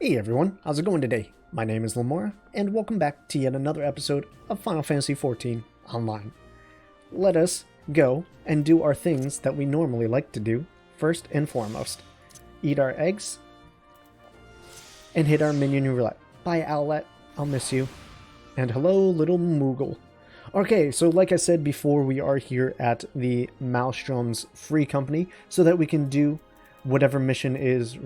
Hey everyone, how's it going today? My name is Lamoura, and welcome back to yet another episode of Final Fantasy XIV Online. Let us go and do our things that we normally like to do, first and foremost. Eat our eggs, and hit our minion roulette. Bye Owlet, I'll miss you. And hello little Moogle. Okay, so like I said before, we are here at the Maelstrom's free company, so that we can do whatever mission is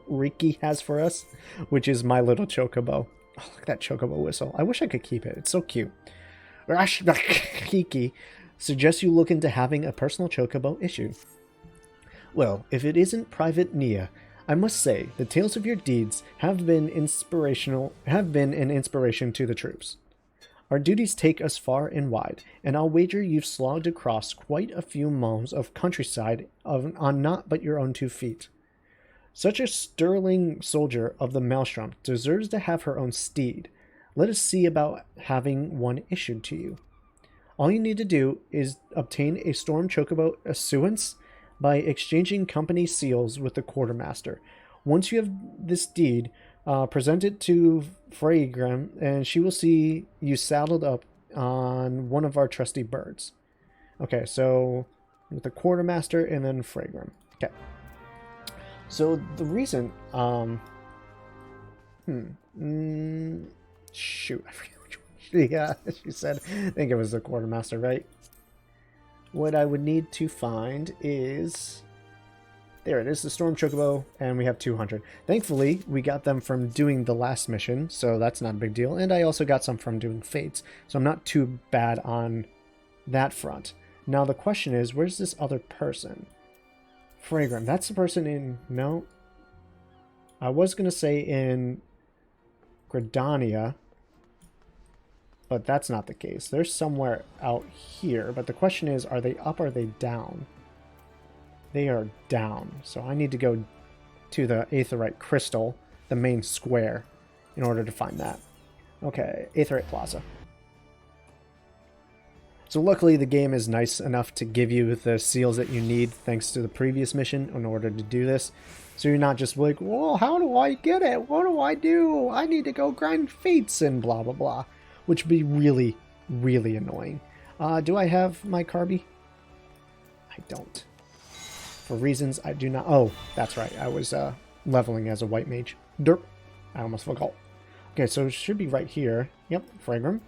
Riki has for us, which is my little Chocobo. Oh, look at that Chocobo whistle. I wish I could keep it. It's so cute. Riki suggests you look into having a personal Chocobo issued. Well, if it isn't Private Niah, I must say the tales of your deeds have been an inspiration to the troops. Our duties take us far and wide, and I'll wager you've slogged across quite a few miles of countryside on not but your own 2 feet. Such a sterling soldier of the Maelstrom deserves to have her own steed. Let us see about having one issued to you. All you need to do is obtain a Storm Chocobo issuance by exchanging company seals with the quartermaster. Once you have this deed, present it to Fragram, and she will see you saddled up on one of our trusty birds. Okay, so with the quartermaster and then Fragram. Okay. So the reason, shoot, I forget which one she said. I think it was the quartermaster, right? What I would need to find is, there it is, the Storm Chocobo, and we have 200. Thankfully, we got them from doing the last mission, so that's not a big deal. And I also got some from doing Fates, so I'm not too bad on that front. Now the question is, where's this other person? Fragram, that's the person in, no. I was going to say in Gridania, but that's not the case. They're somewhere out here, but the question is, are they up or are they down? They are down, so I need to go to the Aetheryte Crystal, the main square, in order to find that. Okay, Aetheryte Plaza. So luckily the game is nice enough to give you the seals that you need thanks to the previous mission in order to do this. So you're not just like, well, how do I get it? What do I do? I need to go grind fates and blah, blah, blah. Which would be really, really annoying. Do I have my Carby? I don't. For reasons I do not... Oh, that's right. I was leveling as a white mage. Derp. I almost forgot. Okay, so it should be right here. Yep, Fragram.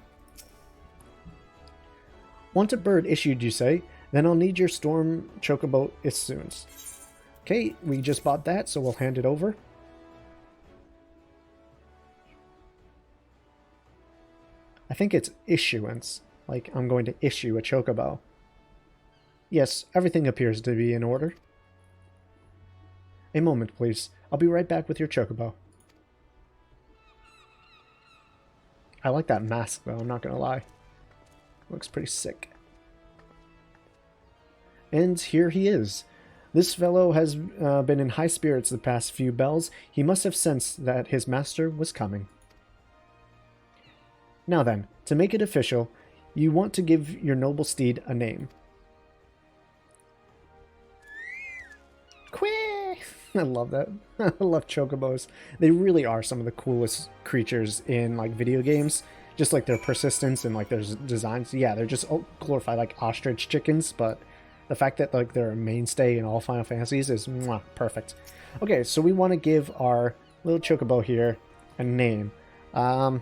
Want a bird issued, you say? Then I'll need your Storm Chocobo issuance. Okay, we just bought that, so we'll hand it over. I think it's issuance. Like, I'm going to issue a Chocobo. Yes, everything appears to be in order. A moment, please. I'll be right back with your Chocobo. I like that mask, though, I'm not gonna lie. Looks pretty sick. And here he is. This fellow has been in high spirits the past few bells. He must have sensed that his master was coming. Now then, to make it official, you want to give your noble steed a name. Quee! I love that. I love Chocobos. They really are some of the coolest creatures in like video games. Just like their persistence and like their designs. Yeah, they're just glorified like ostrich chickens, but the fact that like they're a mainstay in all Final Fantasies is perfect. Okay, so we want to give our little Chocobo here a name. I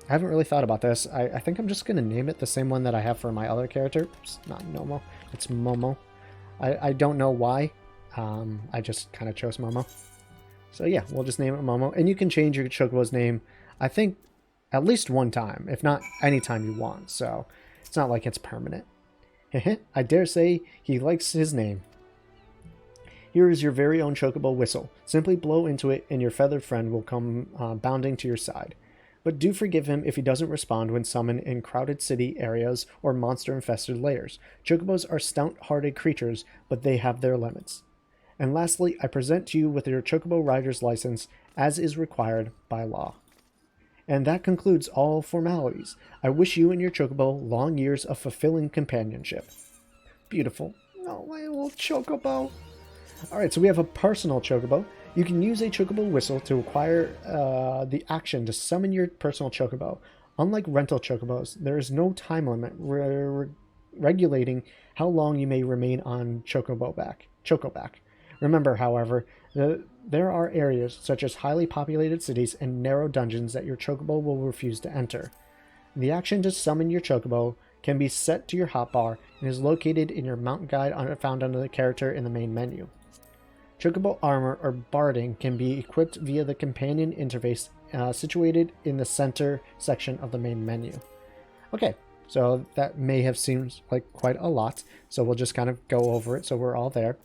haven't really thought about this. I think I'm just going to name it the same one that I have for my other character. It's not Nomo, it's Momo. I don't know why. I just kind of chose Momo. So yeah, we'll just name it Momo. And you can change your Chocobo's name, I think, at least one time, if not any time you want. So it's not like it's permanent. I dare say he likes his name. Here is your very own Chocobo whistle. Simply blow into it and your feathered friend will come bounding to your side. But do forgive him if he doesn't respond when summoned in crowded city areas or monster-infested lairs. Chocobos are stout-hearted creatures, but they have their limits. And lastly, I present to you with your Chocobo Rider's license, as is required by law. And that concludes all formalities. I wish you and your Chocobo long years of fulfilling companionship. Beautiful. Oh, my little Chocobo. Alright, so we have a personal Chocobo. You can use a Chocobo whistle to acquire the action to summon your personal Chocobo. Unlike rental Chocobos, there is no time limit regulating how long you may remain on Chocoback. Remember, however, there are areas such as highly populated cities and narrow dungeons that your Chocobo will refuse to enter. The action to summon your Chocobo can be set to your hotbar and is located in your mount guide found under the character in the main menu. Chocobo armor or barding can be equipped via the companion interface situated in the center section of the main menu. Okay, so that may have seemed like quite a lot, so we'll just kind of go over it so we're all there.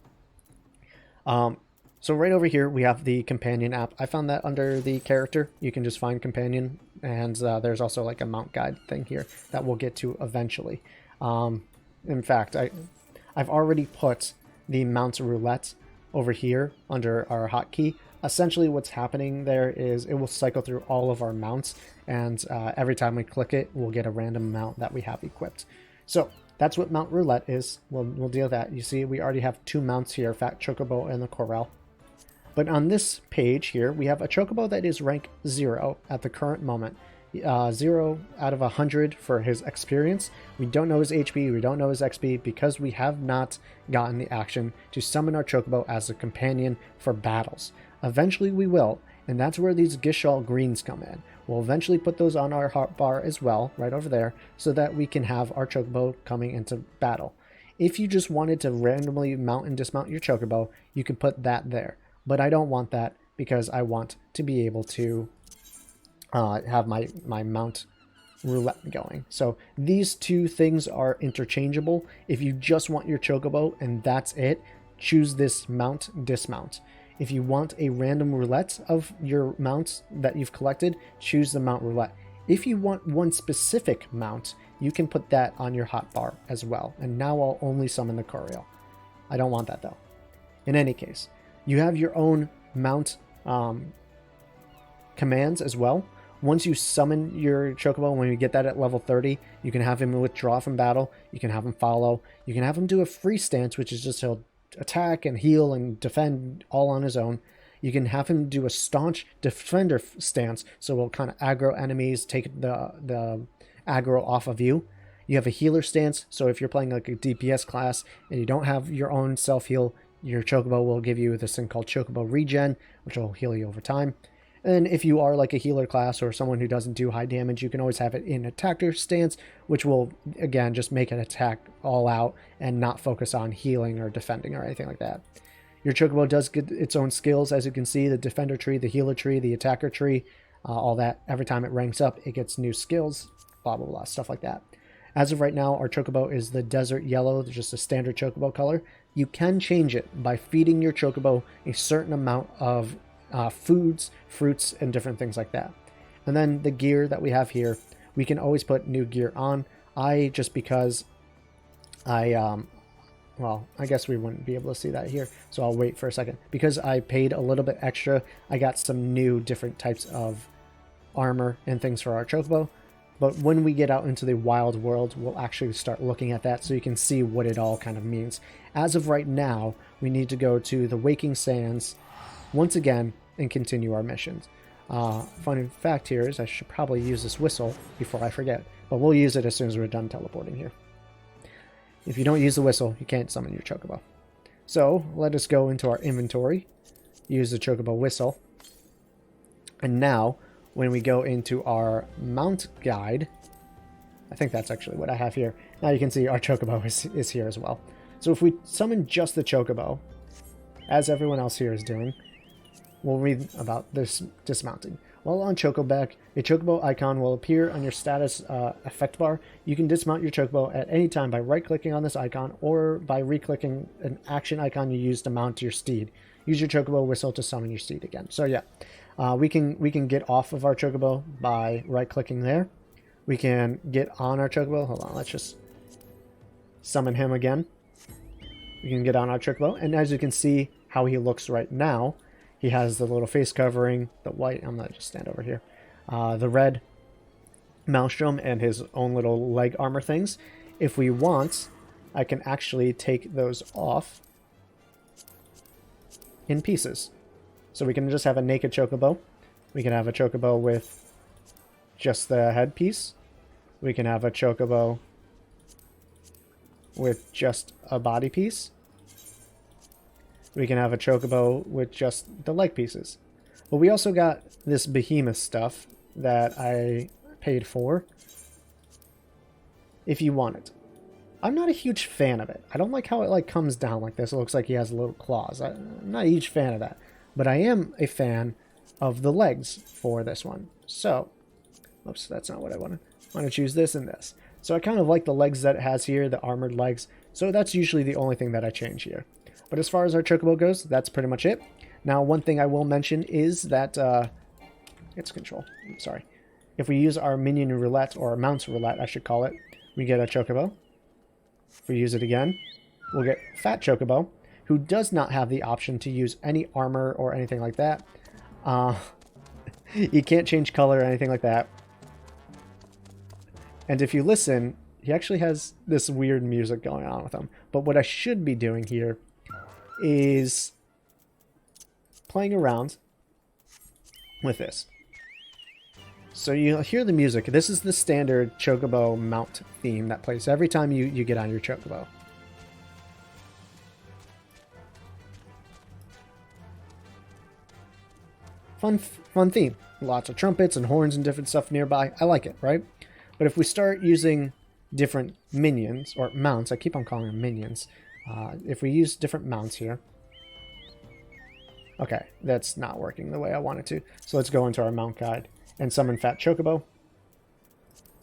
So right over here we have the companion app. I found that under the character. You can just find companion, and there's also like a mount guide thing here that we'll get to eventually. In fact, I've already put the mount roulette over here under our hotkey. Essentially what's happening there is it will cycle through all of our mounts, and every time we click it, we'll get a random mount that we have equipped. So that's what mount roulette is. We'll deal with that. You see, we already have 2 mounts here, Fat Chocobo and the Corel. But on this page here, we have a Chocobo that is rank 0 at the current moment. 0 out of 100 for his experience. We don't know his HP, we don't know his XP, because we have not gotten the action to summon our Chocobo as a companion for battles. Eventually we will, and that's where these Gishal greens come in. We'll eventually put those on our hotbar as well, right over there, so that we can have our Chocobo coming into battle. If you just wanted to randomly mount and dismount your Chocobo, you can put that there. But I don't want that, because I want to be able to have my mount roulette going. So these two things are interchangeable. If you just want your Chocobo and that's it, choose this mount dismount. If you want a random roulette of your mounts that you've collected, choose the mount roulette. If you want one specific mount, you can put that on your hotbar as well. And now I'll only summon the Coriel. I don't want that though. In any case, you have your own mount commands as well. Once you summon your Chocobo, when you get that at level 30, you can have him withdraw from battle. You can have him follow. You can have him do a free stance, which is just he'll attack and heal and defend all on his own. You can have him do a staunch defender stance, so we'll kind of aggro enemies, take the aggro off of you. You have a healer stance, so if you're playing like a DPS class and you don't have your own self-heal, your Chocobo will give you this thing called Chocobo Regen, which will heal you over time. And if you are like a healer class or someone who doesn't do high damage, you can always have it in attacker stance, which will, again, just make an attack all out and not focus on healing or defending or anything like that. Your Chocobo does get its own skills, as you can see, the defender tree, the healer tree, the attacker tree, all that. Every time it ranks up, it gets new skills, blah, blah, blah, stuff like that. As of right now, our Chocobo is the desert yellow, just a standard Chocobo color. You can change it by feeding your Chocobo a certain amount of foods, fruits, and different things like that. And then the gear that we have here, we can always put new gear on. Just because well, I guess we wouldn't be able to see that here, so I'll wait for a second. Because I paid a little bit extra, I got some new different types of armor and things for our Chocobo. But when we get out into the wild world, we'll actually start looking at that so you can see what it all kind of means. As of right now, we need to go to the Waking Sands once again and continue our missions. Fun fact here is I should probably use this whistle before I forget, but we'll use it as soon as we're done teleporting here. If you don't use the whistle, you can't summon your Chocobo. So let us go into our inventory, use the Chocobo whistle, and now when we go into our mount guide, I think that's actually what I have here. Now you can see our Chocobo is here as well. So if we summon just the Chocobo, as everyone else here is doing, we'll read about this dismounting. While on Chocoback, a Chocobo icon will appear on your status effect bar. You can dismount your Chocobo at any time by right-clicking on this icon or by re-clicking an action icon you use to mount your steed. Use your Chocobo whistle to summon your steed again. So yeah, we can get off of our Chocobo by right-clicking there. We can get on our Chocobo. Hold on, let's just summon him again. We can get on our Chocobo, and as you can see how he looks right now, he has the little face covering, the white, I'm going to just stand over here, the red Maelstrom, and his own little leg armor things. If we want, I can actually take those off in pieces. So we can just have a naked Chocobo. We can have a Chocobo with just the headpiece. We can have a Chocobo with just a body piece. We can have a Chocobo with just the leg pieces. But we also got this behemoth stuff that I paid for if you want it. I'm not a huge fan of it. I don't like how it like comes down like this. It looks like he has little claws. I'm not a huge fan of that. But I am a fan of the legs for this one. So, oops, that's not what I wanted. I want to choose this and this. So I kind of like the legs that it has here, the armored legs. So that's usually the only thing that I change here. But as far as our Chocobo goes, that's pretty much it. Now, one thing I will mention is that, it's control, I'm sorry. If we use our minion roulette, or mounts roulette, I should call it, we get a Chocobo. If we use it again, we'll get Fat Chocobo, who does not have the option to use any armor or anything like that. He can't change color or anything like that. And if you listen, he actually has this weird music going on with him. But what I should be doing here is playing around with this. So you'll hear the music. This is the standard Chocobo mount theme that plays every time you get on your Chocobo. Fun theme. Lots of trumpets and horns and different stuff nearby. I like it, right? But if we start using different minions, or mounts, I keep on calling them minions. If we use different mounts here. Okay, that's not working the way I want it to. So let's go into our mount guide and summon Fat Chocobo.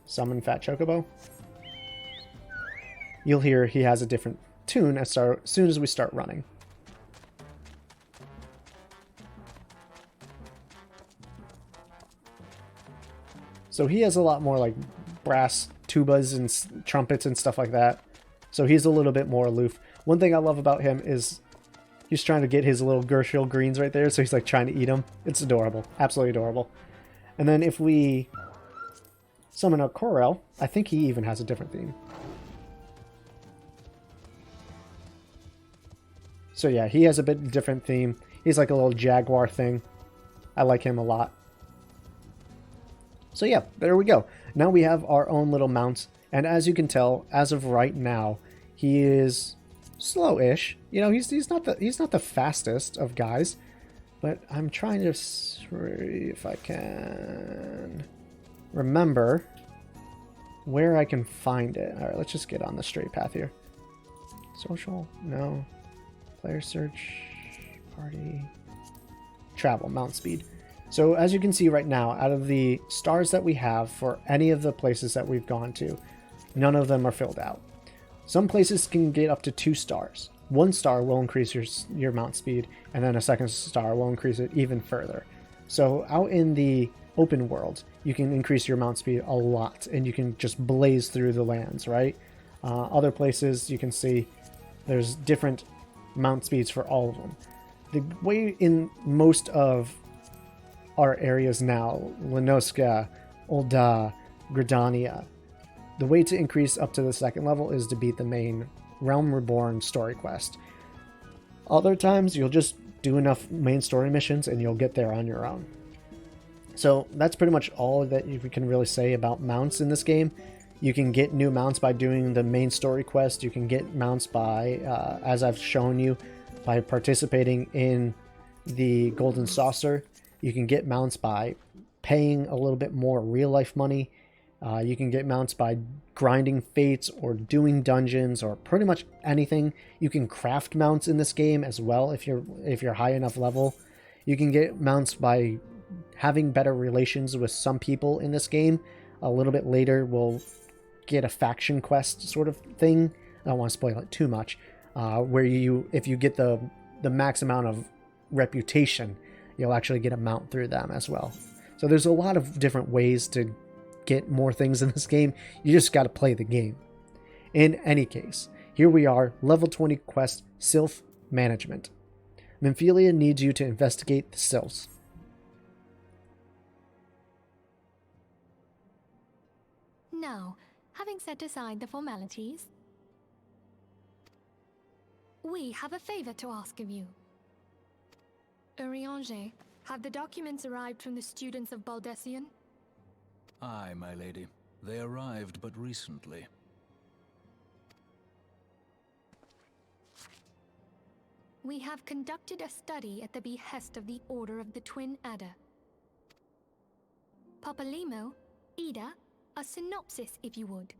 Summon Fat Chocobo. You'll hear he has a different tune as soon as we start running. So he has a lot more like brass tubas and trumpets and stuff like that. So he's a little bit more aloof. One thing I love about him is he's trying to get his little Gershil greens right there. So he's like trying to eat them. It's adorable. Absolutely adorable. And then if we summon a Corel, I think he even has a different theme. So yeah, he has a bit different theme. He's like a little jaguar thing. I like him a lot. So yeah, there we go. Now we have our own little mounts. And as you can tell, as of right now, he is slow-ish. You know, he's not the fastest of guys. But I'm trying to see if I can remember where I can find it. All right, let's just get on the straight path here. Social? No. Player search. Party. Travel. Mount speed. So as you can see right now, out of the stars that we have for any of the places that we've gone to, none of them are filled out. Some places can get up to 2 stars. 1 star will increase your mount speed, and then a 2nd star will increase it even further. So out in the open world, you can increase your mount speed a lot, and you can just blaze through the lands, right? Other places, you can see there's different mount speeds for all of them. The way in most of our areas now, Lenoska, Ul'dah, Gridania, the way to increase up to the 2nd level is to beat the main Realm Reborn story quest. Other times, you'll just do enough main story missions and you'll get there on your own. So that's pretty much all that we can really say about mounts in this game. You can get new mounts by doing the main story quest. You can get mounts by, as I've shown you, by participating in the Golden Saucer. You can get mounts by paying a little bit more real-life money. You can get mounts by grinding fates or doing dungeons or pretty much anything. You can craft mounts in this game as well if you're high enough level. You can get mounts by having better relations with some people in this game. A little bit later, we'll get a faction quest sort of thing. I don't want to spoil it too much. Where if you get the max amount of reputation, you'll actually get a mount through them as well. So there's a lot of different ways to get more things in this game. You just got to play the game. In any case, here we are, level 20 quest, Sylph Management. Nymphelia needs you to investigate the Sylphs. Now, having set aside the formalities, we have a favor to ask of you. Eorzea, have the documents arrived from the students of Baldessian? Aye, my lady. They arrived but recently. We have conducted a study at the behest of the Order of the Twin Adder. Papalimo, Ida, a synopsis if you would.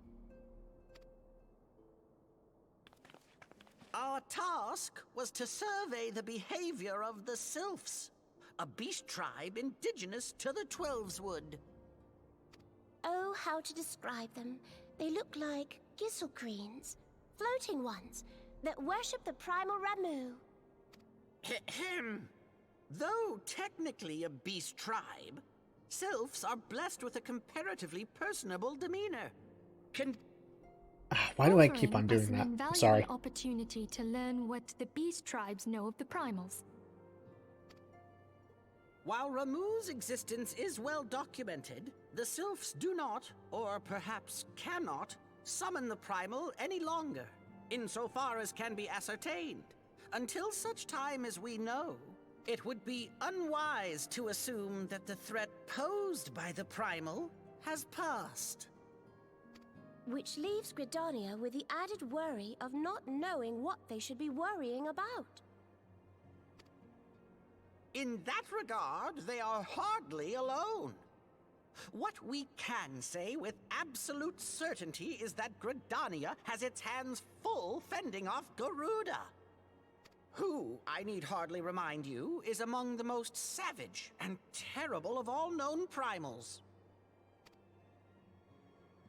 Our task was to survey the behavior of the Sylphs, a beast tribe indigenous to the Twelveswood. Oh, how to describe them. They look like gisselcreens, floating ones, that worship the primal Ramu. Ahem. Though technically a beast tribe, Sylphs are blessed with a comparatively personable demeanor. Why do I keep on Offering doing us an that? invaluable Sorry. opportunity to learn what the beast tribes know of the primals. While Ramu's existence is well documented, the Sylphs do not, or perhaps cannot, summon the primal any longer, insofar as can be ascertained. Until such time as we know, it would be unwise to assume that the threat posed by the primal has passed. Which leaves Gridania with the added worry of not knowing what they should be worrying about. In that regard, they are hardly alone. What we can say with absolute certainty is that Gridania has its hands full fending off Garuda, who, I need hardly remind you, is among the most savage and terrible of all known primals.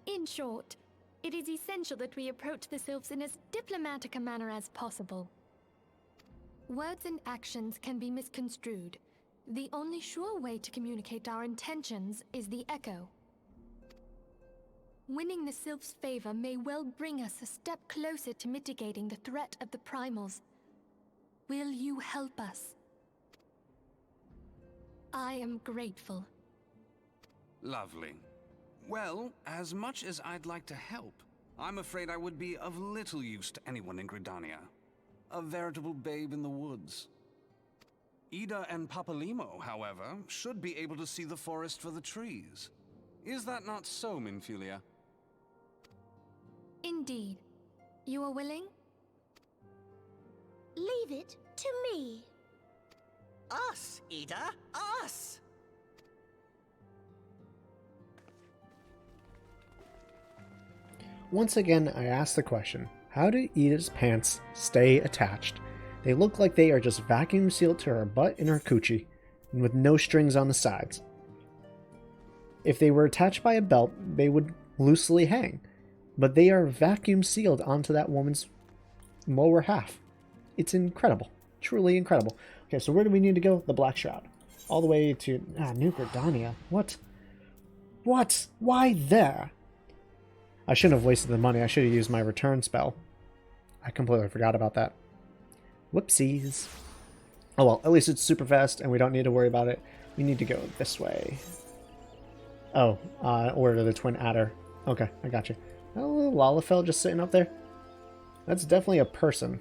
In short, it is essential that we approach the Sylphs in as diplomatic a manner as possible. Words and actions can be misconstrued. The only sure way to communicate our intentions is the echo. Winning the Sylphs' favor may well bring us a step closer to mitigating the threat of the primals. Will you help us? I am grateful. Lovely. Well, as much as I'd like to help, I'm afraid I would be of little use to anyone in Gridania. A veritable babe in the woods. Ida and Papalimo, however, should be able to see the forest for the trees. Is that not so, Minfilia? Indeed. You are willing? Leave it to me. Us, Ida, us! Once again, I ask the question, how do Ida's pants stay attached? They look like they are just vacuum sealed to her butt and her coochie, and with no strings on the sides. If they were attached by a belt, they would loosely hang, but they are vacuum sealed onto that woman's lower half. It's incredible. Truly incredible. Okay, so where do we need to go? The Black Shroud. All the way to New Gridania. What? What? Why there? I shouldn't have wasted the money. I should have used my return spell. I completely forgot about that. Whoopsies. Oh well, at least it's super fast and we don't need to worry about it. We need to go this way. Oh, Order of the Twin Adder. Okay, I got you. Oh, Lalafell just sitting up there. That's definitely a person.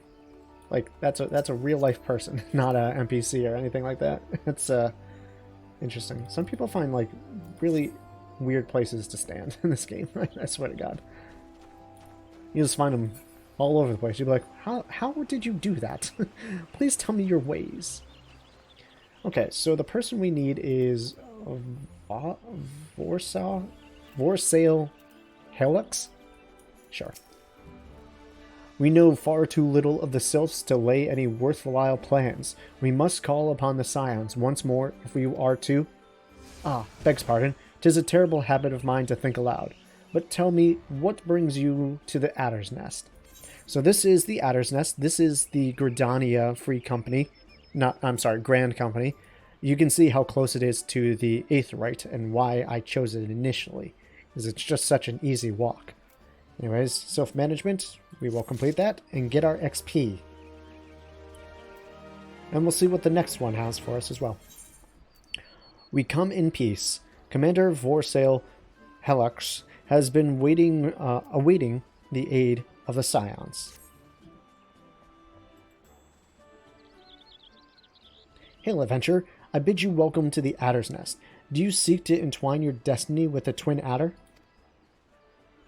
Like, that's a real life person, not a NPC or anything like that. It's interesting. Some people find like really weird places to stand in this game. I swear to God. You just find them all over the place. You'd be like, how did you do that? Please tell me your ways. Okay, so the person we need is Vorsail Helix? Sure. We know far too little of the Sylphs to lay any worthwhile plans. We must call upon the Scions once more if we are to... begs pardon. 'Tis a terrible habit of mine to think aloud. But tell me, what brings you to the Adder's Nest? So this is the Adder's Nest. This is the Gridania Free Company. Grand Company. You can see how close it is to the Aetheryte and why I chose it initially. Because it's just such an easy walk. Anyways, self-management. We will complete that and get our XP. And we'll see what the next one has for us as well. We come in peace. Commander Vorsail Helix has been awaiting the aid of the Scions. Hail, adventurer. I bid you welcome to the Adder's Nest. Do you seek to entwine your destiny with the Twin Adder?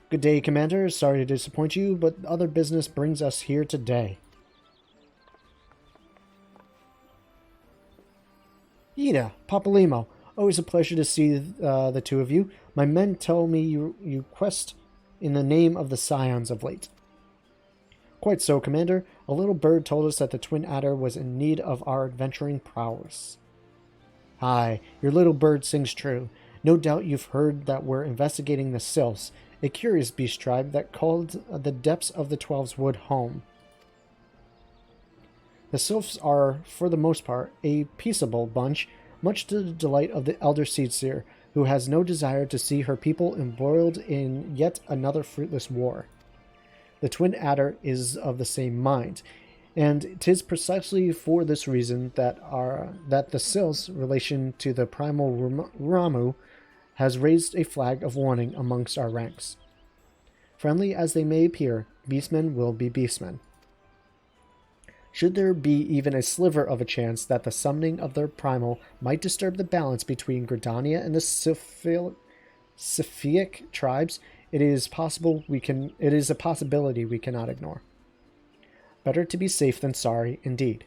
Good day, Commander. Sorry to disappoint you, but other business brings us here today. Ida, Papalymo, always a pleasure to see the two of you. My men tell me you quest in the name of the Scions of late. Quite so, Commander. A little bird told us that the Twin Adder was in need of our adventuring prowess. Aye, your little bird sings true. No doubt you've heard that we're investigating the Sylphs, a curious beast tribe that called the depths of the Twelve's Wood home. The Sylphs are, for the most part, a peaceable bunch, much to the delight of the Elder Seedseer, who has no desire to see her people embroiled in yet another fruitless war. The Twin Adder is of the same mind, and 'tis precisely for this reason that the Sylphs' relation to the primal Ramu has raised a flag of warning amongst our ranks. Friendly as they may appear, beastmen will be beastmen. Should there be even a sliver of a chance that the summoning of their primal might disturb the balance between Gridania and the Siphic tribes, it is a possibility we cannot ignore. Better to be safe than sorry, indeed.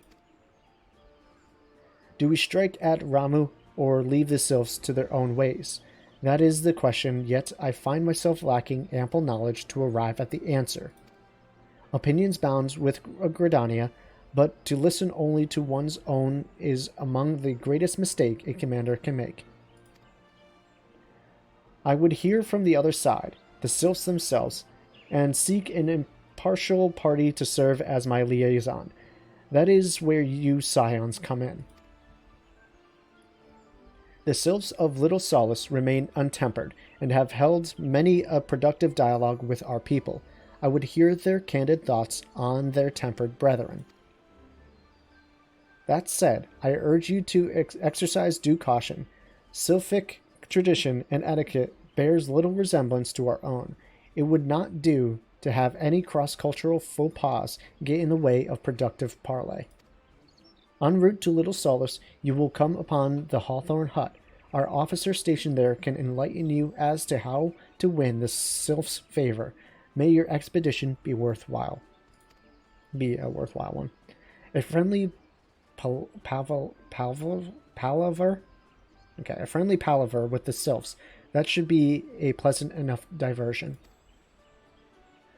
Do we strike at Ramu or leave the Sylphs to their own ways? That is the question, yet I find myself lacking ample knowledge to arrive at the answer. Opinions bound with Gridania, but to listen only to one's own is among the greatest mistake a commander can make. I would hear from the other side, the Sylphs themselves, and seek an impartial party to serve as my liaison. That is where you Scions come in. The Sylphs of Little Solace remain untempered, and have held many a productive dialogue with our people. I would hear their candid thoughts on their tempered brethren. That said, I urge you to exercise due caution. Sylphic tradition and etiquette bears little resemblance to our own. It would not do to have any cross-cultural faux pas get in the way of productive parley. En route to Little Solace, you will come upon the Hawthorne Hut. Our officer stationed there can enlighten you as to how to win the Sylph's favor. May your expedition be worthwhile. Be a worthwhile one. A friendly palaver? Okay, a friendly palaver with the Sylphs. That should be a pleasant enough diversion.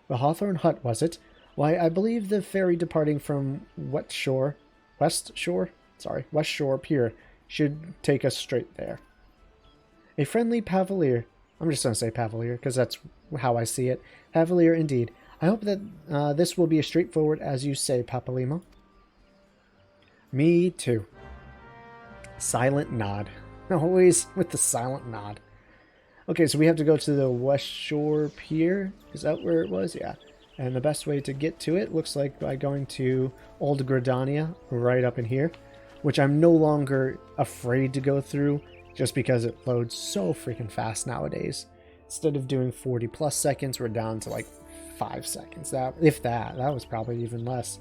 The Hawthorne Hut, was it? Why, I believe the ferry departing from West Shore Pier should take us straight there. A friendly pavilier. I'm just going to say pavilier because that's how I see it. Pavilier indeed. I hope that this will be as straightforward as you say, Papalymo. Me too. Silent nod. Always with the silent nod. Okay, so we have to go to the West Shore Pier. Is that where it was? Yeah. And the best way to get to it looks like by going to Old Gridania, right up in here, which I'm no longer afraid to go through just because it loads so freaking fast nowadays. Instead of doing 40 plus seconds, we're down to like 5 seconds. That was probably even less.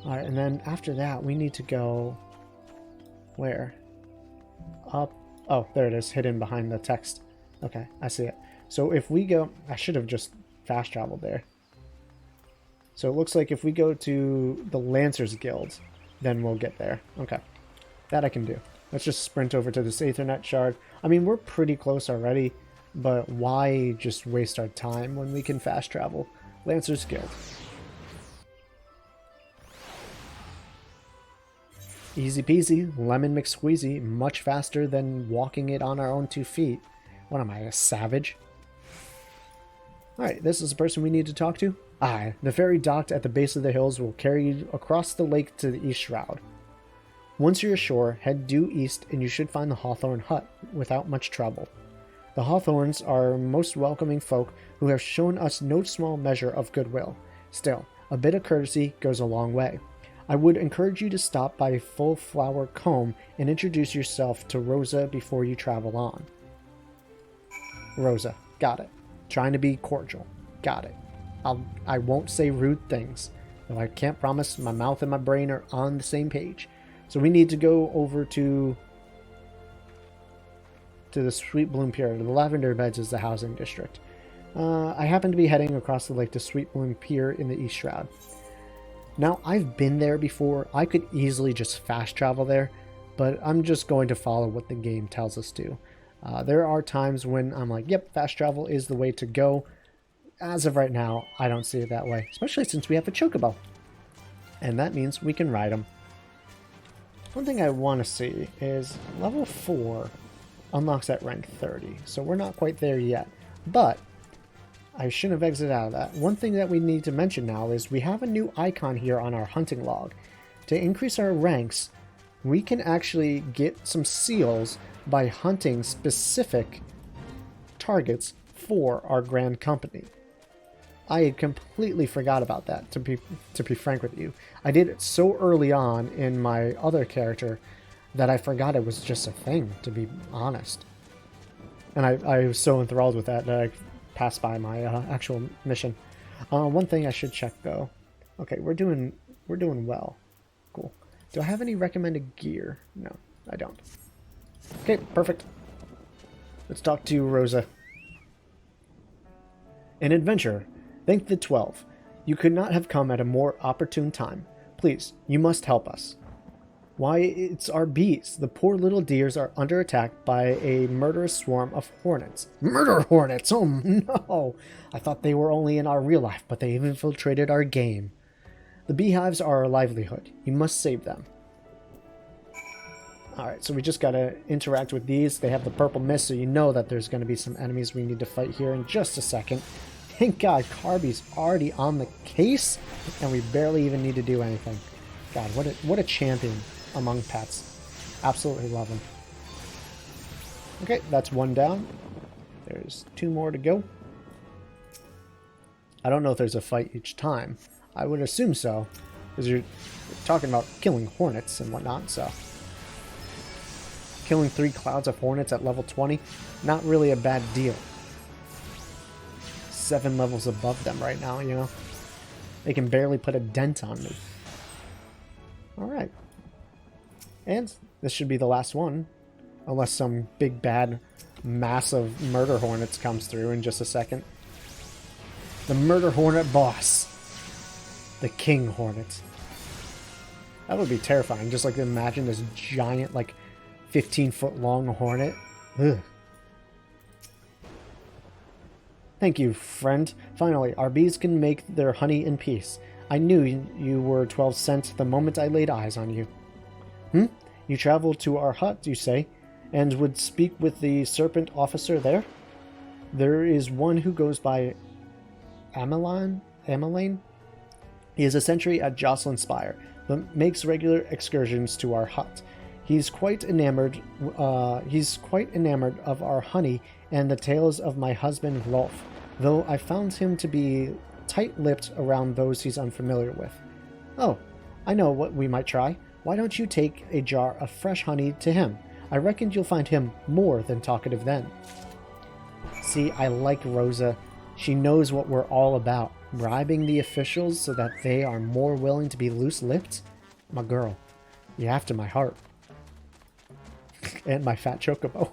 Alright, and then after that, we need to go... Where? Up. Oh, there it is, hidden behind the text. Okay, I see it. So if we go... I should have just fast traveled there. So it looks like if we go to the Lancers Guild, then we'll get there. Okay, that I can do. Let's just sprint over to this Aethernet shard. I mean, we're pretty close already, but why just waste our time when we can fast travel? Lancers Guild. Easy peasy, lemon McSqueezy, much faster than walking it on our own 2 feet. What am I, a savage? Alright, this is the person we need to talk to. Aye, the ferry docked at the base of the hills will carry you across the lake to the East Shroud. Once you're ashore, head due east and you should find the Hawthorne Hut without much trouble. The Hawthorns are most welcoming folk who have shown us no small measure of goodwill. Still, a bit of courtesy goes a long way. I would encourage you to stop by Full Flower Combe and introduce yourself to Rosa before you travel on. Rosa, got it. Trying to be cordial, got it. I won't say rude things, though I can't promise my mouth and my brain are on the same page. So we need to go over to the Sweet Bloom Pier. The Lavender Beds is the housing district. I happen to be heading across the lake to Sweet Bloom Pier in the East Shroud. Now, I've been there before. I could easily just fast travel there, but I'm just going to follow what the game tells us to. There are times when I'm like, yep, fast travel is the way to go. As of right now, I don't see it that way, especially since we have a Chocobo. And that means we can ride them. One thing I want to see is level 4 unlocks at rank 30, so we're not quite there yet. But I shouldn't have exited out of that. One thing that we need to mention now is we have a new icon here on our hunting log. To increase our ranks, we can actually get some seals by hunting specific targets for our Grand Company. I had completely forgot about that, to be frank with you. I did it so early on in my other character that I forgot it was just a thing, to be honest. And I was so enthralled with that I passed by my actual mission. One thing I should check though. Okay, we're doing well. Cool. Do I have any recommended gear? No, I don't. Okay, perfect. Let's talk to Rosa. An adventure. Thank the 12. You could not have come at a more opportune time. Please, you must help us. Why, it's our bees. The poor little deers are under attack by a murderous swarm of hornets. Murder hornets! Oh no! I thought they were only in our real life, but they've infiltrated our game. The beehives are our livelihood. You must save them. Alright, so we just gotta interact with these. They have the purple mist, so you know that there's gonna be some enemies we need to fight here in just a second. Thank God, Carby's already on the case, and we barely even need to do anything. God, what a champion among pets. Absolutely love him. Okay, that's one down. There's 2 more to go. I don't know if there's a fight each time. I would assume so, because you're talking about killing hornets and whatnot, so. Killing 3 clouds of hornets at level 20, not really a bad deal. 7 levels above them right now, you know. They can barely put a dent on me. Alright. And this should be the last one. Unless some big bad massive murder hornets comes through in just a second. The murder hornet boss. The king hornet. That would be terrifying. Just like imagine this giant, like 15-foot long hornet. Ugh. Thank you, friend. Finally, our bees can make their honey in peace. I knew you were 12 cents the moment I laid eyes on you. You traveled to our hut, you say, and would speak with the serpent officer there? There is one who goes by Amaline? He is a sentry at Jocelyn Spire, but makes regular excursions to our hut. He's quite enamored of our honey and the tales of my husband Rolf, though I found him to be tight-lipped around those he's unfamiliar with. Oh, I know what we might try. Why don't you take a jar of fresh honey to him? I reckon you'll find him more than talkative then. See, I like Rosa. She knows what we're all about. Bribing the officials so that they are more willing to be loose-lipped? My girl, you're after my heart. And my fat Chocobo.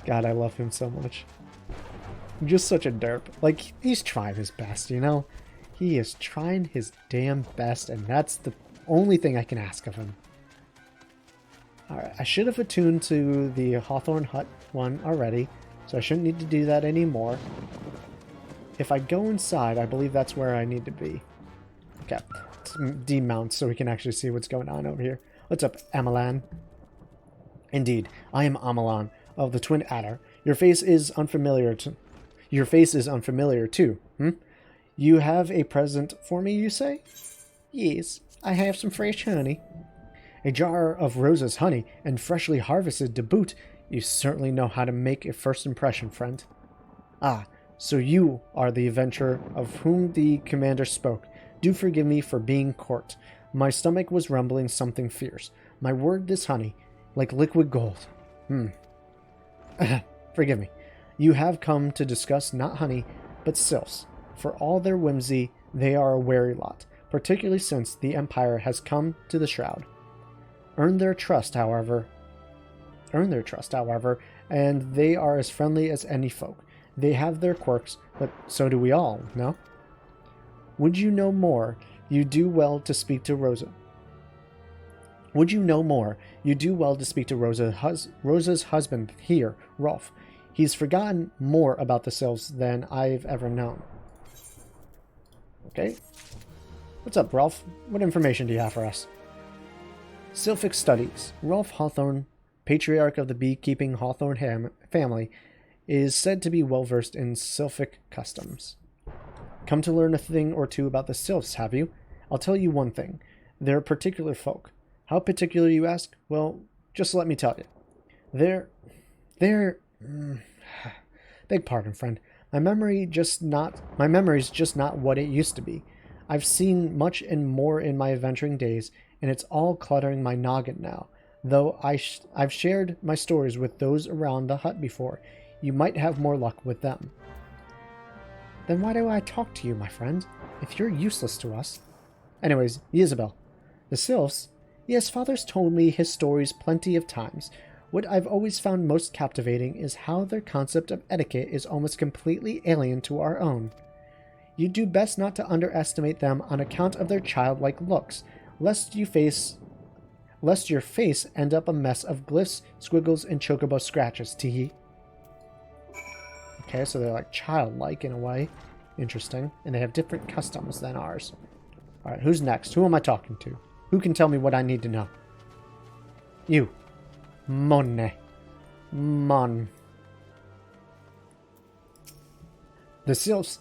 God, I love him so much. Just such a derp. Like, he's trying his best, you know? He is trying his damn best, and that's the only thing I can ask of him. Alright, I should have attuned to the Hawthorne Hut one already, so I shouldn't need to do that anymore. If I go inside, I believe that's where I need to be. Okay, let's demount so we can actually see what's going on over here. What's up, Amalan? Indeed, I am Amalan of the Twin Adder. Your face is unfamiliar too. You have a present for me, you say? Yes, I have some fresh honey. A jar of Rosa's honey, and freshly harvested to boot. You certainly know how to make a first impression, friend. Ah, so you are the adventurer of whom the commander spoke. Do forgive me for being curt. My stomach was rumbling something fierce. My word, this honey, like liquid gold. Forgive me. You have come to discuss not honey, but sylphs. For all their whimsy, they are a wary lot. particularly since the Empire has come to the Shroud. Earn their trust, however, and they are as friendly as any folk. They have their quirks, but so do we all, no? Would you know more, you do well to speak to Rosa. Rosa's husband here, Rolf. He's forgotten more about the sylphs than I've ever known. Okay. What's up, Rolf? What information do you have for us? Sylphic Studies. Rolf Hawthorne, patriarch of the beekeeping Hawthorne family, is said to be well-versed in Sylphic customs. Come to learn a thing or two about the sylphs, have you? I'll tell you one thing. They're particular folk. How particular, you ask? Well, just let me tell you. They're... Beg pardon, friend. My memory's just not what it used to be. I've seen much and more in my adventuring days, and it's all cluttering my noggin now. Though I've shared my stories with those around the hut before, you might have more luck with them. Then why do I talk to you, my friend, if you're useless to us? Anyways, Isabel. The sylphs? Yes, father's told me his stories plenty of times. What I've always found most captivating is how their concept of etiquette is almost completely alien to our own. You do best not to underestimate them on account of their childlike looks, lest your face end up a mess of glyphs, squiggles, and chocobo scratches, teehee. Okay, so they're like childlike in a way. Interesting. And they have different customs than ours. Alright, who's next? Who am I talking to? Who can tell me what I need to know? You. Mon. The sylphs,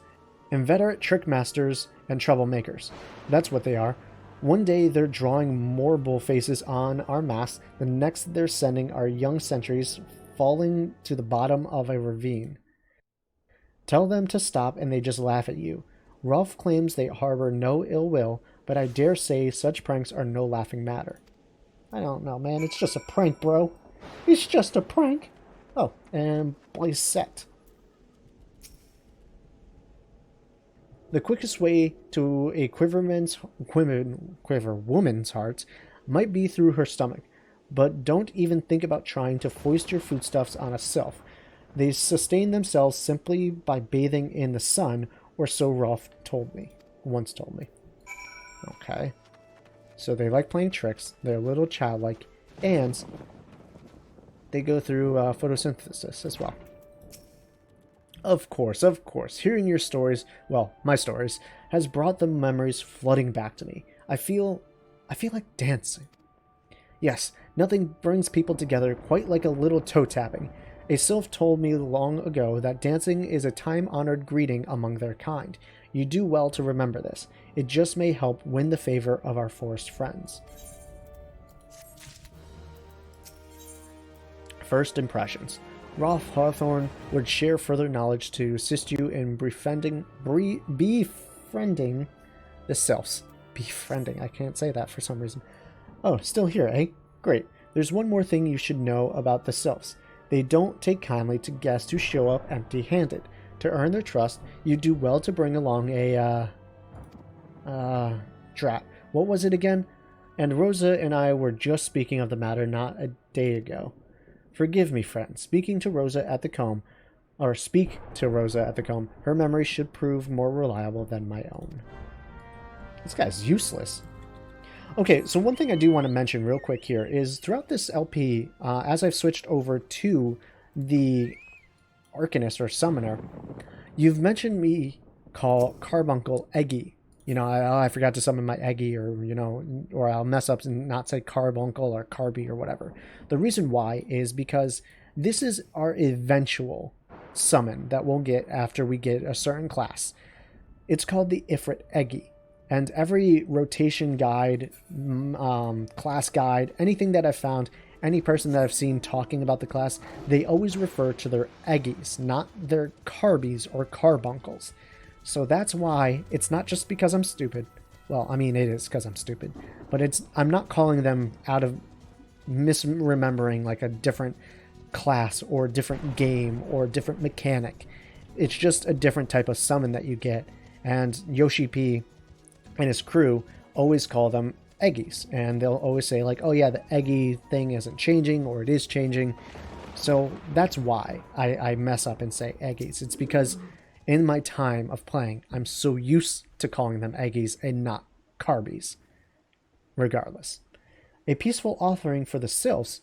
inveterate trickmasters and troublemakers. That's what they are. One day they're drawing more bull faces on our masks, the next they're sending our young sentries falling to the bottom of a ravine. Tell them to stop and they just laugh at you. Rolf claims they harbor no ill will, but I dare say such pranks are no laughing matter. I don't know, man. It's just a prank, bro. It's just a prank. Oh, and Blisette. The quickest way to a quiver woman's heart might be through her stomach, but don't even think about trying to foist your foodstuffs on a sylph. They sustain themselves simply by bathing in the sun, or so Rolf once told me. Okay. So they like playing tricks, they're a little childlike, and they go through photosynthesis as well. Of course. Hearing your stories, well, my stories, has brought the memories flooding back to me. I feel like dancing. Yes, nothing brings people together quite like a little toe tapping. A sylph told me long ago that dancing is a time-honored greeting among their kind. You do well to remember this. It just may help win the favor of our forest friends. First impressions. Rolf Hawthorne would share further knowledge to assist you in befriending the sylphs. Befriending, I can't say that for some reason. Oh, still here, eh? Great. There's one more thing you should know about the sylphs. They don't take kindly to guests who show up empty-handed. To earn their trust, you do well to bring along a, drat. What was it again? And Rosa and I were just speaking of the matter not a day ago. Forgive me, friend. Speak to Rosa at the comb. Her memory should prove more reliable than my own. This guy's useless. Okay, so one thing I do want to mention real quick here is throughout this LP, as I've switched over to the Arcanist or Summoner, you've mentioned me call Carbuncle Eggy. You know, I forgot to summon my Eggy, or I'll mess up and not say Carbuncle or Carby or whatever. The reason why is because this is our eventual summon that we'll get after we get a certain class. It's called the Ifrit Eggy. And every rotation guide, class guide, anything that I've found, any person that I've seen talking about the class, they always refer to their Eggies, not their Carbies or Carbuncles. So that's why it's not just because I'm stupid. Well, I mean, it is because I'm stupid. But I'm not calling them out of misremembering like a different class or different game or different mechanic. It's just a different type of summon that you get. And Yoshi P and his crew always call them Eggies, and they'll always say like, oh yeah, the Eggy thing isn't changing, or it is changing. So that's why I mess up and say Eggies. It's because in my time of playing, I'm so used to calling them Eggies and not Carbies. Regardless. A peaceful offering for the sylphs.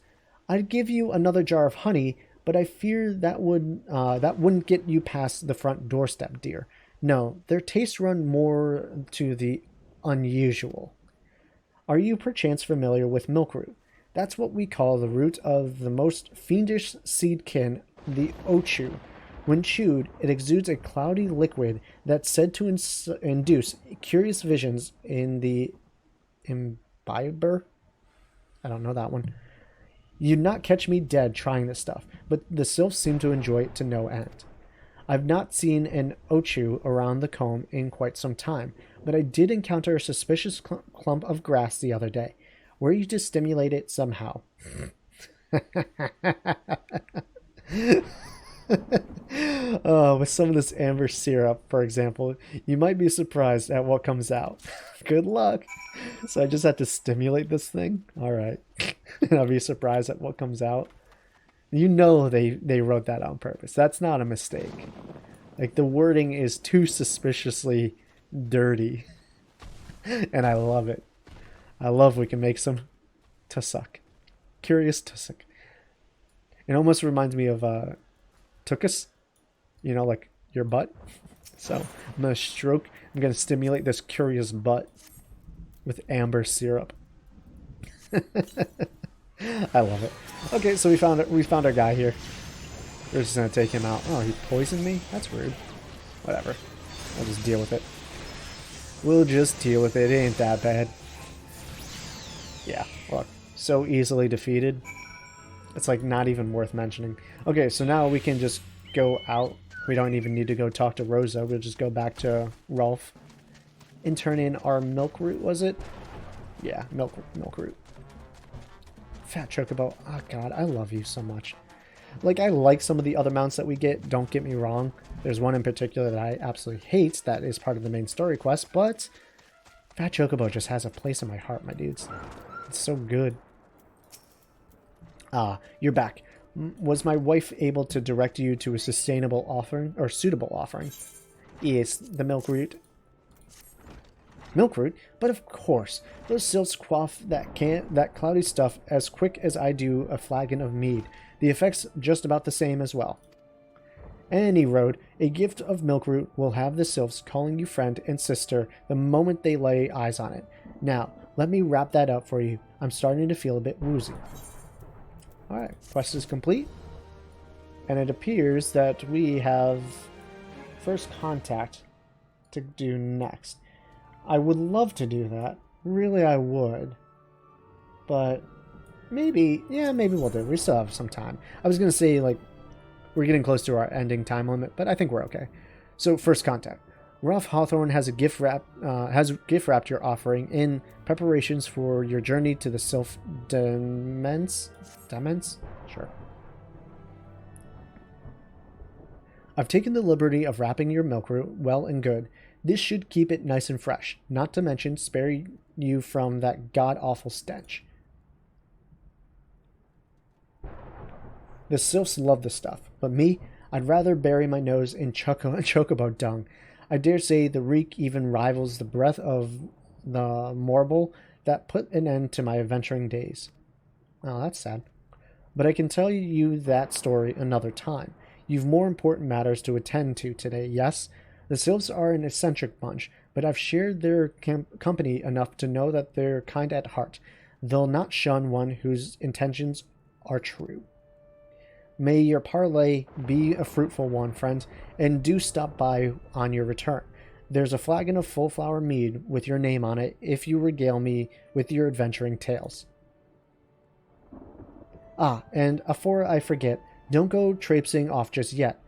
I'd give you another jar of honey, but I fear that wouldn't get you past the front doorstep, dear. No, their tastes run more to the unusual. Are you perchance familiar with milkroot? That's what we call the root of the most fiendish seedkin, the ochu. When chewed, it exudes a cloudy liquid that's said to induce curious visions in the imbiber. I don't know that one. You'd not catch me dead trying this stuff, but the sylphs seem to enjoy it to no end. I've not seen an ochu around the comb in quite some time, but I did encounter a suspicious clump of grass the other day. Were you to stimulate it somehow? With some of this amber syrup, for example, you might be surprised at what comes out. Good luck. So I just have to stimulate this thing? Alright. And I'll be surprised at what comes out. You know they wrote that on purpose. That's not a mistake. Like, the wording is too suspiciously dirty. And I love it. I love we can make some tusuk. Curious tusuk. It almost reminds me of tuchus. You know, like your butt. So I'm going to stimulate this curious butt with amber syrup. I love it. Okay, so we found our guy here. We're just gonna take him out. Oh, he poisoned me? That's rude. Whatever. I'll just deal with it. We'll just deal with it. It ain't that bad. Yeah, look. So easily defeated. It's like not even worth mentioning. Okay, so now we can just go out. We don't even need to go talk to Rosa. We'll just go back to Rolf and turn in our milkroot, was it? Yeah, milkroot. Fat Chocobo. Oh god, I love you so much. Like, I like some of the other mounts that we get, don't get me wrong. There's one in particular that I absolutely hate that is part of the main story quest, but Fat Chocobo just has a place in my heart, my dudes. It's so good. Ah, you're back. Was my wife able to direct you to a sustainable offering, or suitable offering? Yes, the milkroot. Milkroot? But of course, those sylphs quaff that cloudy stuff as quick as I do a flagon of mead. The effect's just about the same as well. Any road, a gift of milkroot will have the sylphs calling you friend and sister the moment they lay eyes on it. Now, let me wrap that up for you. I'm starting to feel a bit woozy. Alright, quest is complete. And it appears that we have first contact to do next. I would love to do that. Really, I would. But maybe, yeah, maybe we'll do it. We still have some time. I was going to say, like, we're getting close to our ending time limit, but I think we're okay. So, first contact. Rolf Hawthorne has gift wrapped your offering in preparations for your journey to the Sylph Dements? Sure. I've taken the liberty of wrapping your milkroot well and good. This should keep it nice and fresh, not to mention spare you from that god-awful stench. The sylphs love the stuff, but me, I'd rather bury my nose in chocobo dung. I dare say the reek even rivals the breath of the morble that put an end to my adventuring days. Oh, that's sad. But I can tell you that story another time. You've more important matters to attend to today, yes? The sylphs are an eccentric bunch, but I've shared their company enough to know that they're kind at heart. They'll not shun one whose intentions are true. May your parley be a fruitful one, friend, and do stop by on your return. There's a flagon of full flower mead with your name on it if you regale me with your adventuring tales. Ah, and afore I forget, don't go traipsing off just yet.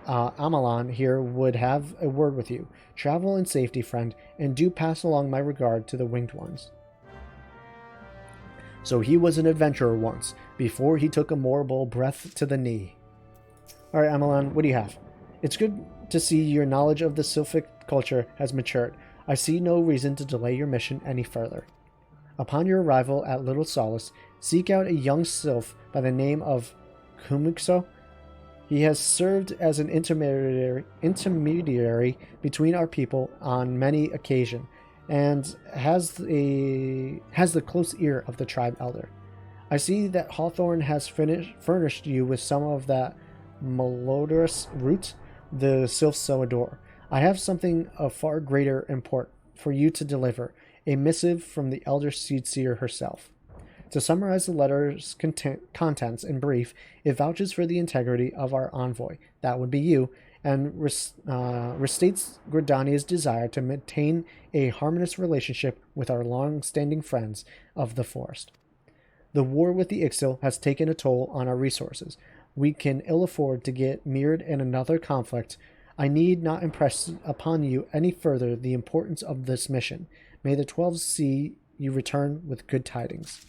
Amalon here would have a word with you. Travel in safety, friend, and do pass along my regard to the winged ones. So he was an adventurer once, before he took a mortal breath to the knee. Alright, Amalon, what do you have? It's good to see your knowledge of the Sylphic culture has matured. I see no reason to delay your mission any further. Upon your arrival at Little Solace, seek out a young sylph by the name of Kumukso. He has served as an intermediary between our people on many occasions, and has the close ear of the tribe elder. I see that Hawthorne has furnished you with some of that malodorous root the sylphs so adore. I have something of far greater import for you to deliver, a missive from the Elder Seedseer herself. To summarize the letter's contents in brief, it vouches for the integrity of our envoy, that would be you, and restates Gridania's desire to maintain a harmonious relationship with our long-standing friends of the forest. The war with the Ixil has taken a toll on our resources. We can ill afford to get mired in another conflict. I need not impress upon you any further the importance of this mission. May the 12 see you return with good tidings.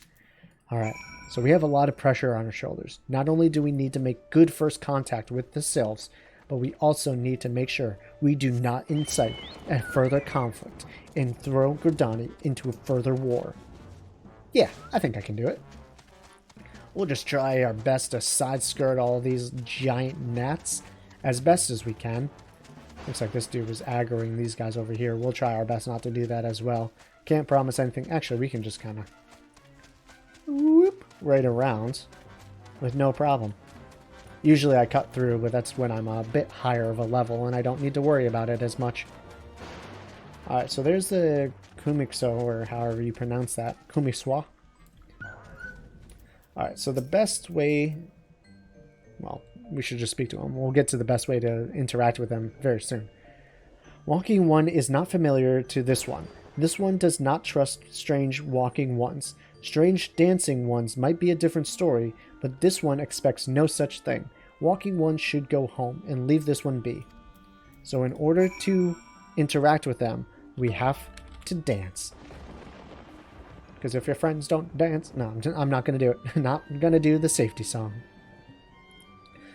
Alright, so we have a lot of pressure on our shoulders. Not only do we need to make good first contact with the sylphs, but we also need to make sure we do not incite a further conflict and throw Gridania into a further war. Yeah, I think I can do it. We'll just try our best to side-skirt all these giant gnats as best as we can. Looks like this dude was aggroing these guys over here. We'll try our best not to do that as well. Can't promise anything. Actually, we can just kind of whoop right around with no problem. Usually I cut through, but that's when I'm a bit higher of a level and I don't need to worry about it as much. Alright, so there's the Kumikso, or however you pronounce that. Kumiswa. Alright, so the best way... Well, we should just speak to him. We'll get to the best way to interact with him very soon. Walking one is not familiar to this one. This one does not trust strange walking ones. Strange dancing ones might be a different story, but this one expects no such thing. Walking one should go home and leave this one be. So in order to interact with them, we have to dance. Because if your friends don't dance... No, I'm not going to do it. Not going to do the safety song.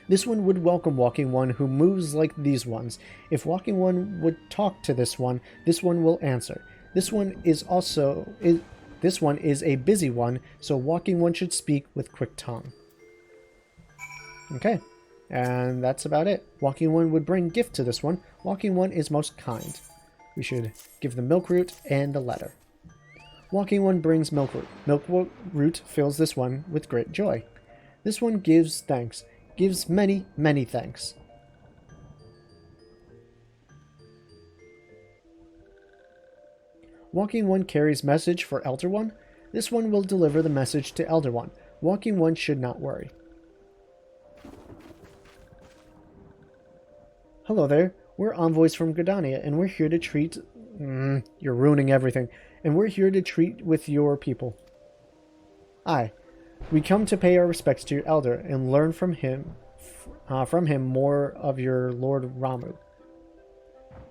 This one would welcome Walking One who moves like these ones. If Walking One would talk to this one will answer. This one is a busy one, so Walking One should speak with quick tongue. Okay, and that's about it. Walking One would bring gift to this one. Walking One is most kind. We should give the milk root and the letter. Walking One brings milk root. Milk root fills this one with great joy. This one gives thanks. Gives many, many thanks. Walking One carries message for Elder One. This one will deliver the message to Elder One. Walking One should not worry. Hello there. We're envoys from Gridania, and we're here to treat... you're ruining everything. And we're here to treat with your people. Aye. We come to pay our respects to your elder and learn from him more of your Lord Ramuh.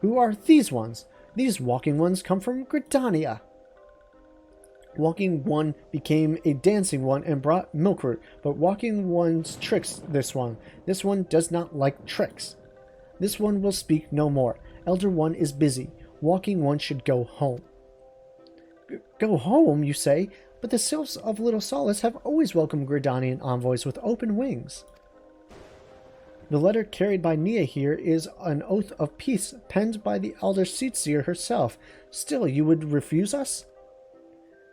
Who are these ones? These Walking Ones come from Gridania. Walking One became a dancing one and brought milk root, but Walking One's tricks this one. This one does not like tricks. This one will speak no more. Elder One is busy. Walking One should go home. Go home, you say? But the sylphs of Little Solace have always welcomed Gridanian envoys with open wings. The letter carried by Niah here is an oath of peace penned by the Elder Seedseer herself. Still, you would refuse us?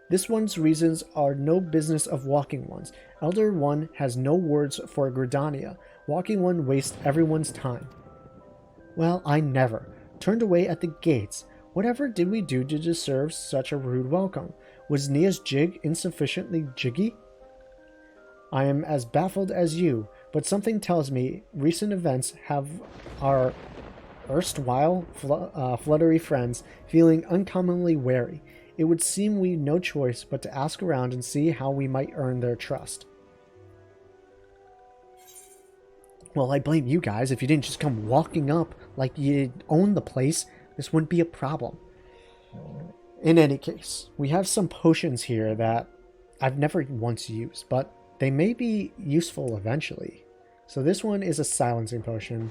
This one's reasons are no business of Walking One's. Elder One has no words for Gridania. Walking One wastes everyone's time. Well, I never. Turned away at the gates. Whatever did we do to deserve such a rude welcome? Was Niah's jig insufficiently jiggy? I am as baffled as you, but something tells me recent events have our erstwhile fluttery friends feeling uncommonly wary. It would seem we no choice but to ask around and see how we might earn their trust. Well, I blame you guys. If you didn't just come walking up like you own the place, this wouldn't be a problem. In any case, we have some potions here that I've never once used, but they may be useful eventually. So this one is a silencing potion.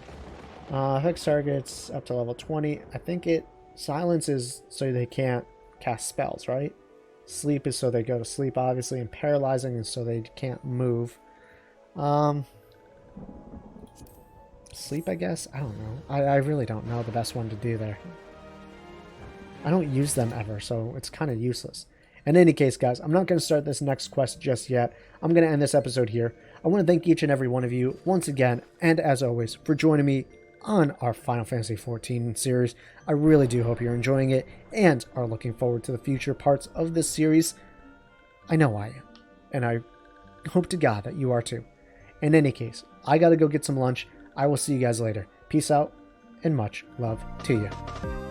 Affects targets up to level 20. I think it Silence is so they can't cast spells, right? Sleep is so they go to sleep, obviously, and paralyzing is so they can't move. Sleep, I guess? I don't know. I really don't know the best one to do there. I don't use them ever, so it's kind of useless. In any case, guys, I'm not going to start this next quest just yet. I'm going to end this episode here. I want to thank each and every one of you once again, and as always, for joining me on our Final Fantasy XIV series. I really do hope you're enjoying it and are looking forward to the future parts of this series. I know I am, and I hope to God that you are too. In any case, I gotta go get some lunch. I will see you guys later. Peace out, and much love to you.